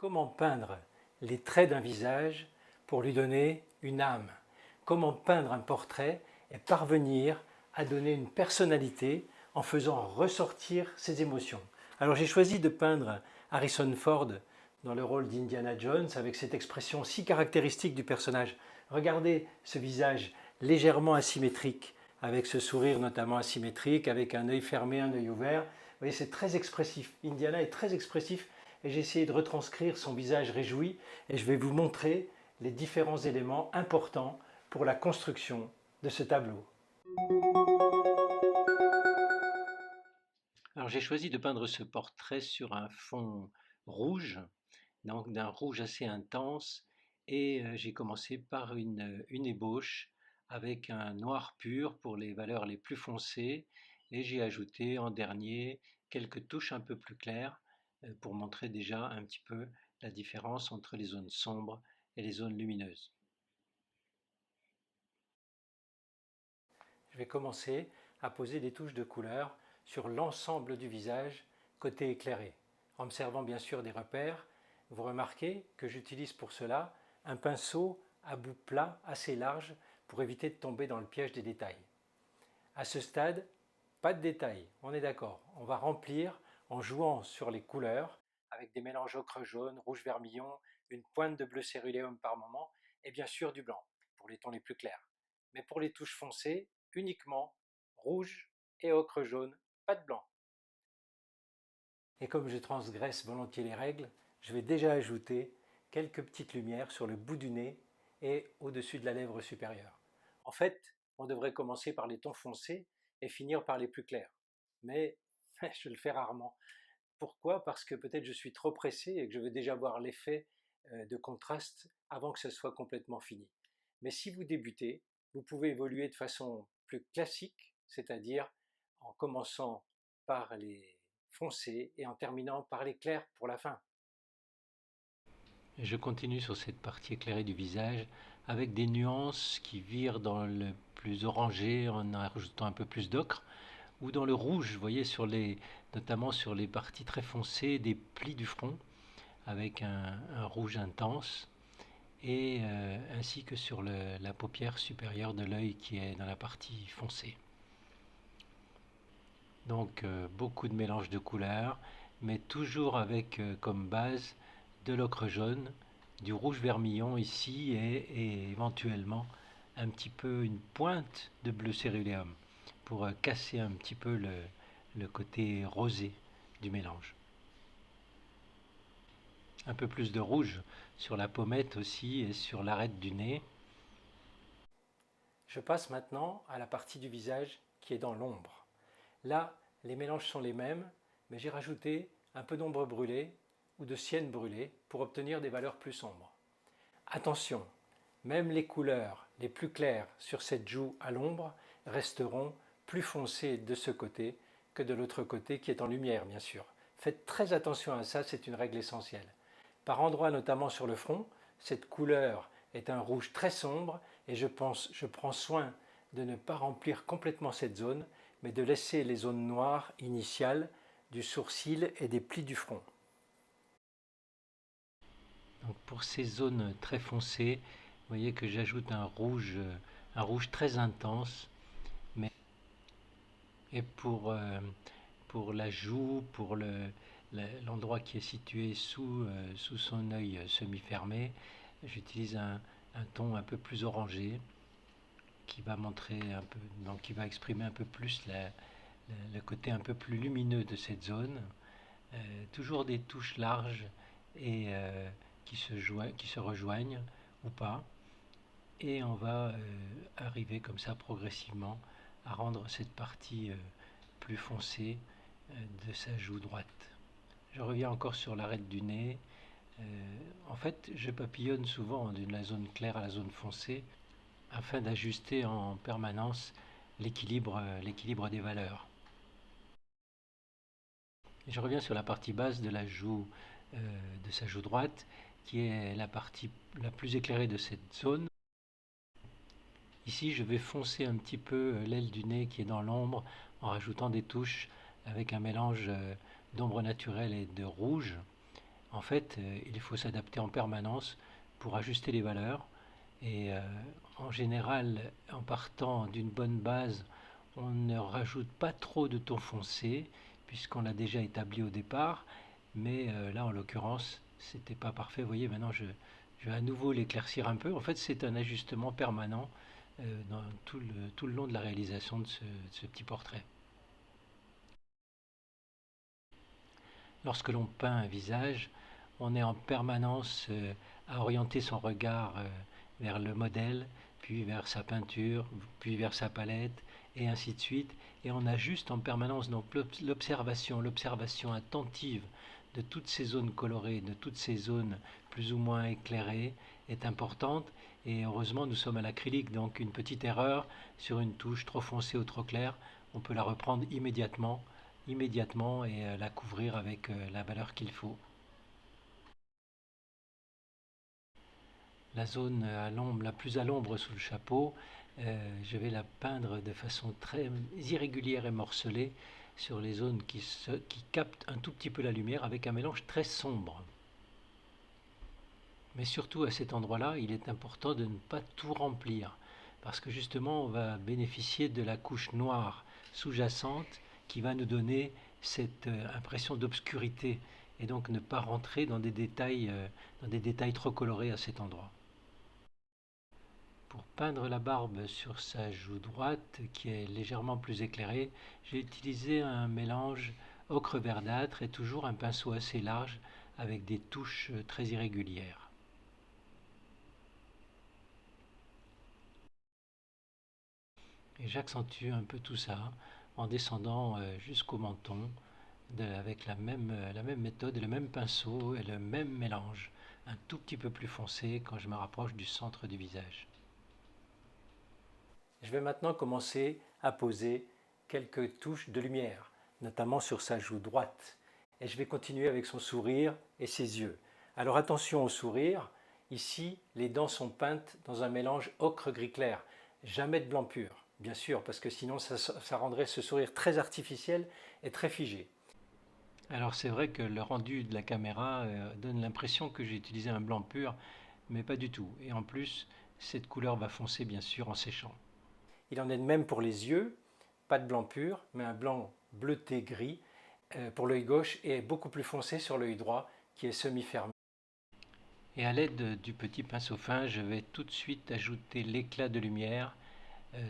Comment peindre les traits d'un visage pour lui donner une âme? Comment peindre un portrait et parvenir à donner une personnalité en faisant ressortir ses émotions? Alors j'ai choisi de peindre Harrison Ford dans le rôle d'Indiana Jones avec cette expression si caractéristique du personnage. Regardez ce visage légèrement asymétrique, avec ce sourire notamment asymétrique, avec un œil fermé, un œil ouvert. Vous voyez, c'est très expressif. Indiana est très expressif et j'ai essayé de retranscrire son visage réjoui et je vais vous montrer les différents éléments importants pour la construction de ce tableau. Alors j'ai choisi de peindre ce portrait sur un fond rouge, donc d'un rouge assez intense, et j'ai commencé par une ébauche avec un noir pur pour les valeurs les plus foncées, et j'ai ajouté en dernier quelques touches un peu plus claires pour montrer déjà un petit peu la différence entre les zones sombres et les zones lumineuses. Je vais commencer à poser des touches de couleur sur l'ensemble du visage côté éclairé, en observant bien sûr des repères. Vous remarquez que j'utilise pour cela un pinceau à bout plat assez large pour éviter de tomber dans le piège des détails. À ce stade, pas de détails, on est d'accord. On va remplir en jouant sur les couleurs avec des mélanges ocre-jaune, rouge-vermillon, une pointe de bleu céruléum par moment et bien sûr du blanc pour les tons les plus clairs. Mais pour les touches foncées, uniquement rouge et ocre-jaune, pas de blanc. Et comme je transgresse volontiers les règles, je vais déjà ajouter quelques petites lumières sur le bout du nez et au-dessus de la lèvre supérieure. En fait, on devrait commencer par les tons foncés et finir par les plus clairs. Mais je le fais rarement. Pourquoi? Parce que peut-être je suis trop pressé et que je veux déjà voir l'effet de contraste avant que ce soit complètement fini. Mais si vous débutez, vous pouvez évoluer de façon plus classique, c'est-à-dire en commençant par les foncés et en terminant par les clairs pour la fin. Je continue sur cette partie éclairée du visage avec des nuances qui virent dans le plus orangé en ajoutant un peu plus d'ocre ou dans le rouge, vous voyez, notamment sur les parties très foncées des plis du front avec un rouge intense et ainsi que sur la paupière supérieure de l'œil qui est dans la partie foncée. Donc beaucoup de mélange de couleurs, mais toujours avec comme base de l'ocre jaune, du rouge vermillon ici et éventuellement un petit peu une pointe de bleu céruléum pour casser un petit peu le côté rosé du mélange. Un peu plus de rouge sur la pommette aussi et sur l'arête du nez. Je passe maintenant à la partie du visage qui est dans l'ombre. Là, les mélanges sont les mêmes, mais j'ai rajouté un peu d'ombre brûlée ou de sienne brûlée pour obtenir des valeurs plus sombres. Attention, même les couleurs les plus claires sur cette joue à l'ombre resteront plus foncées de ce côté que de l'autre côté qui est en lumière, bien sûr. Faites très attention à ça, c'est une règle essentielle. Par endroits, notamment sur le front, cette couleur est un rouge très sombre et je prends soin de ne pas remplir complètement cette zone, mais de laisser les zones noires initiales du sourcil et des plis du front. Donc pour ces zones très foncées, vous voyez que j'ajoute un rouge très intense. Mais et pour la joue, pour l'endroit qui est situé sous son œil semi-fermé, j'utilise un ton un peu plus orangé qui va montrer un peu, donc qui va exprimer un peu plus le côté un peu plus lumineux de cette zone. Toujours des touches larges et qui se rejoignent ou pas. Et on va arriver comme ça progressivement à rendre cette partie plus foncée de sa joue droite. Je reviens encore sur l'arête du nez. En fait, je papillonne souvent de la zone claire à la zone foncée afin d'ajuster en permanence l'équilibre des valeurs. Et je reviens sur la partie basse de la joue, de sa joue droite, qui est la partie la plus éclairée de cette zone. Ici, je vais foncer un petit peu l'aile du nez qui est dans l'ombre en rajoutant des touches avec un mélange d'ombre naturelle et de rouge En fait, il faut s'adapter en permanence pour ajuster les valeurs. Et en général, en partant d'une bonne base, on ne rajoute pas trop de ton foncé, puisqu'on l'a déjà établi au départ. Mais là, en l'occurrence, c'était pas parfait. Vous voyez, maintenant, je vais à nouveau l'éclaircir un peu. En fait, c'est un ajustement permanent dans tout le long de la réalisation de ce petit portrait. Lorsque l'on peint un visage, on est en permanence à orienter son regard vers le modèle, puis vers sa peinture, puis vers sa palette, et ainsi de suite. Et on ajuste en permanence donc l'observation attentive de toutes ces zones colorées, de toutes ces zones plus ou moins éclairées est importante. Et heureusement, nous sommes à l'acrylique, donc une petite erreur sur une touche trop foncée ou trop claire, on peut la reprendre immédiatement et la couvrir avec la valeur qu'il faut. La zone à l'ombre, la plus à l'ombre sous le chapeau, je vais la peindre de façon très irrégulière et morcelée sur les zones qui captent un tout petit peu la lumière avec un mélange très sombre. Mais surtout à cet endroit-là, il est important de ne pas tout remplir parce que justement on va bénéficier de la couche noire sous-jacente qui va nous donner cette impression d'obscurité et donc ne pas rentrer dans des détails trop colorés à cet endroit. Pour peindre la barbe sur sa joue droite, qui est légèrement plus éclairée, j'ai utilisé un mélange ocre verdâtre et toujours un pinceau assez large avec des touches très irrégulières. Et j'accentue un peu tout ça en descendant jusqu'au menton avec la même méthode, le même pinceau et le même mélange, un tout petit peu plus foncé quand je me rapproche du centre du visage. Je vais maintenant commencer à poser quelques touches de lumière, notamment sur sa joue droite. Et je vais continuer avec son sourire et ses yeux. Alors attention au sourire, ici les dents sont peintes dans un mélange ocre-gris clair, jamais de blanc pur, bien sûr, parce que sinon ça rendrait ce sourire très artificiel et très figé. Alors c'est vrai que le rendu de la caméra donne l'impression que j'ai utilisé un blanc pur, mais pas du tout. Et en plus, cette couleur va foncer bien sûr en séchant. Il en est de même pour les yeux, pas de blanc pur, mais un blanc bleuté gris pour l'œil gauche et beaucoup plus foncé sur l'œil droit qui est semi-fermé. Et à l'aide du petit pinceau fin, je vais tout de suite ajouter l'éclat de lumière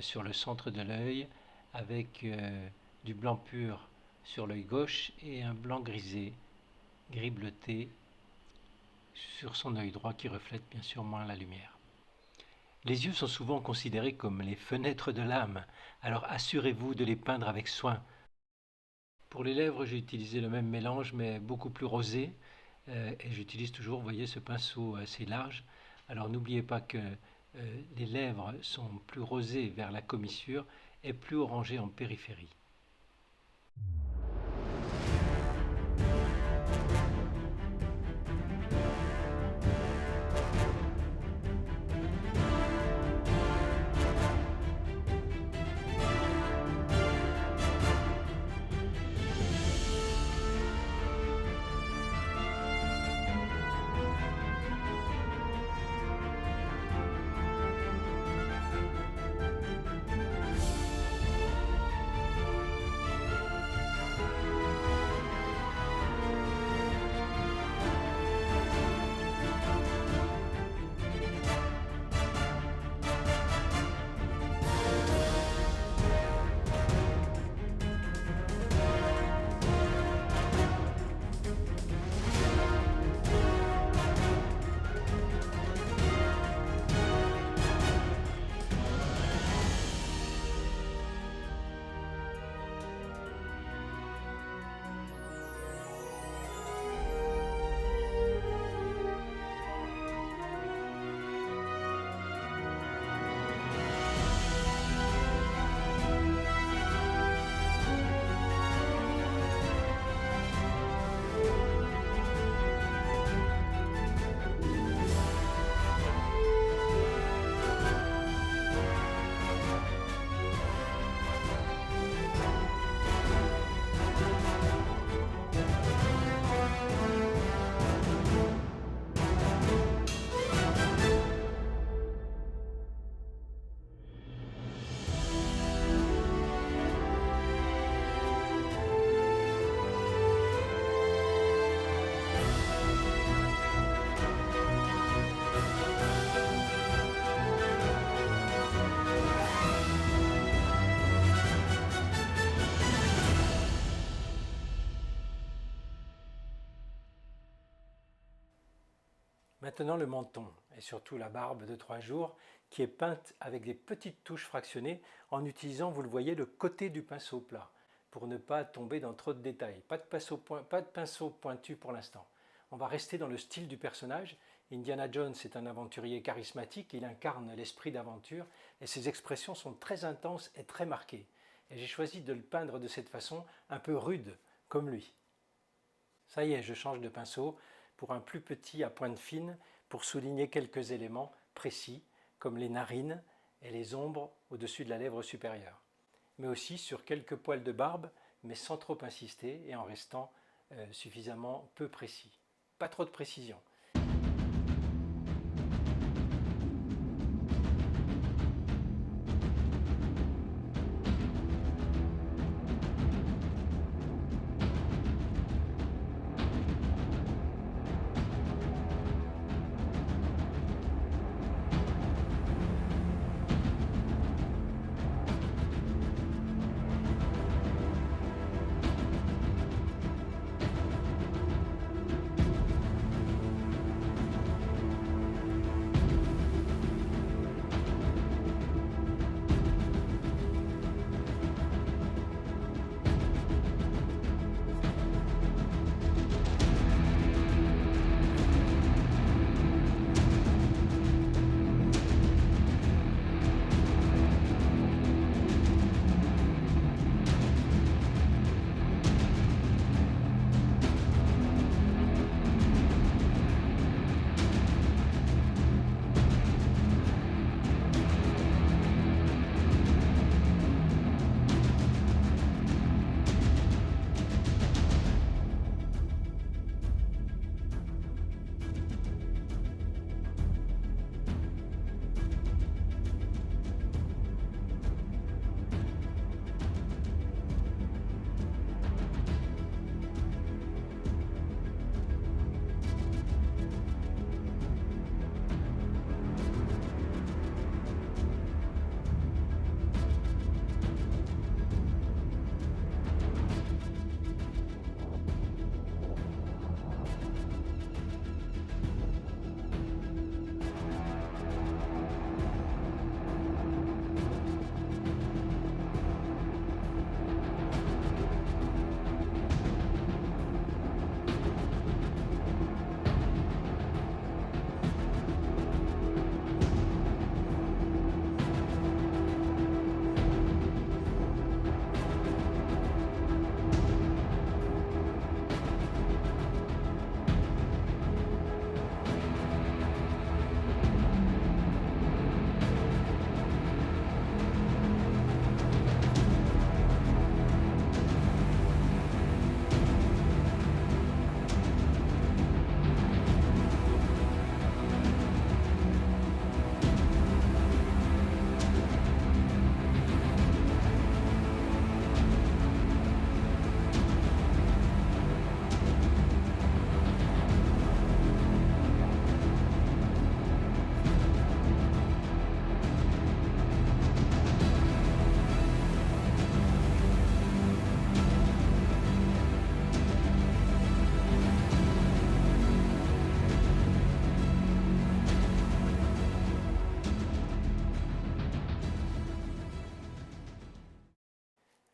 sur le centre de l'œil avec du blanc pur sur l'œil gauche et un blanc grisé, gris bleuté sur son œil droit qui reflète bien sûr moins la lumière. Les yeux sont souvent considérés comme les fenêtres de l'âme, alors assurez-vous de les peindre avec soin. Pour les lèvres, j'ai utilisé le même mélange mais beaucoup plus rosé et j'utilise toujours, vous voyez, ce pinceau assez large. Alors n'oubliez pas que les lèvres sont plus rosées vers la commissure et plus orangées en périphérie. Maintenant le menton et surtout la barbe de 3 jours qui est peinte avec des petites touches fractionnées en utilisant, vous le voyez, le côté du pinceau plat pour ne pas tomber dans trop de détails. Pas de pinceau pointu pour l'instant. On va rester dans le style du personnage. Indiana Jones est un aventurier charismatique, il incarne l'esprit d'aventure et ses expressions sont très intenses et très marquées. Et j'ai choisi de le peindre de cette façon, un peu rude, comme lui. Ça y est, je change de pinceau pour un plus petit à pointe fine pour souligner quelques éléments précis comme les narines et les ombres au-dessus de la lèvre supérieure. Mais aussi sur quelques poils de barbe, mais sans trop insister et en restant suffisamment peu précis. Pas trop de précision.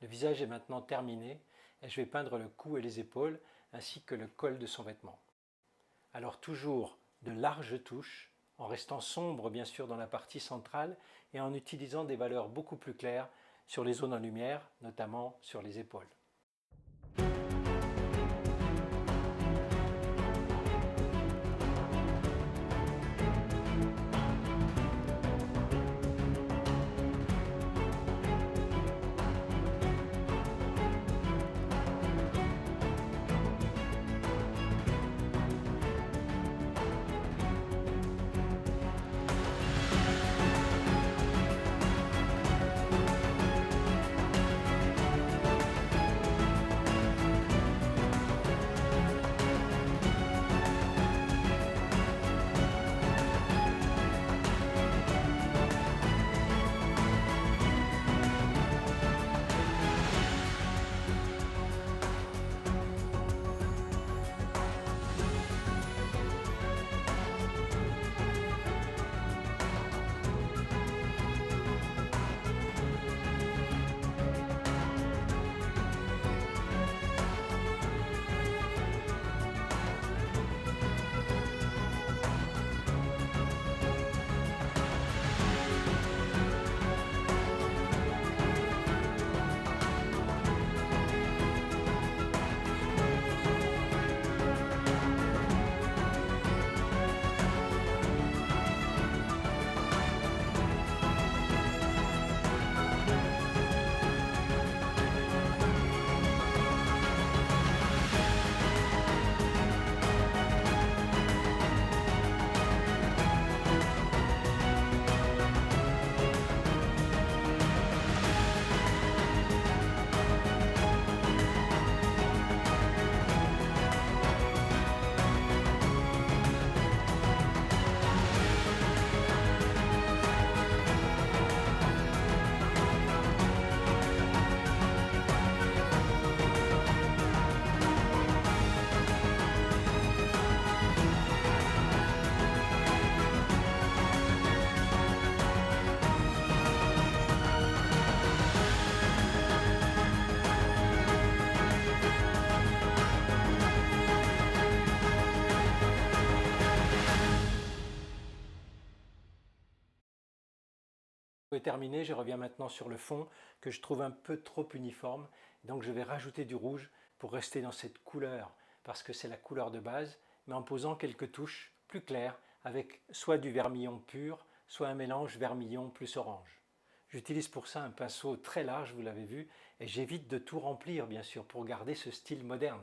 Le visage est maintenant terminé et je vais peindre le cou et les épaules ainsi que le col de son vêtement. Alors toujours de larges touches, en restant sombre bien sûr dans la partie centrale et en utilisant des valeurs beaucoup plus claires sur les zones en lumière, notamment sur les épaules. est terminé, je reviens maintenant sur le fond que je trouve un peu trop uniforme. Donc je vais rajouter du rouge pour rester dans cette couleur parce que c'est la couleur de base, mais en posant quelques touches plus claires avec soit du vermillon pur, soit un mélange vermillon plus orange. J'utilise pour ça un pinceau très large, vous l'avez vu, et j'évite de tout remplir bien sûr pour garder ce style moderne.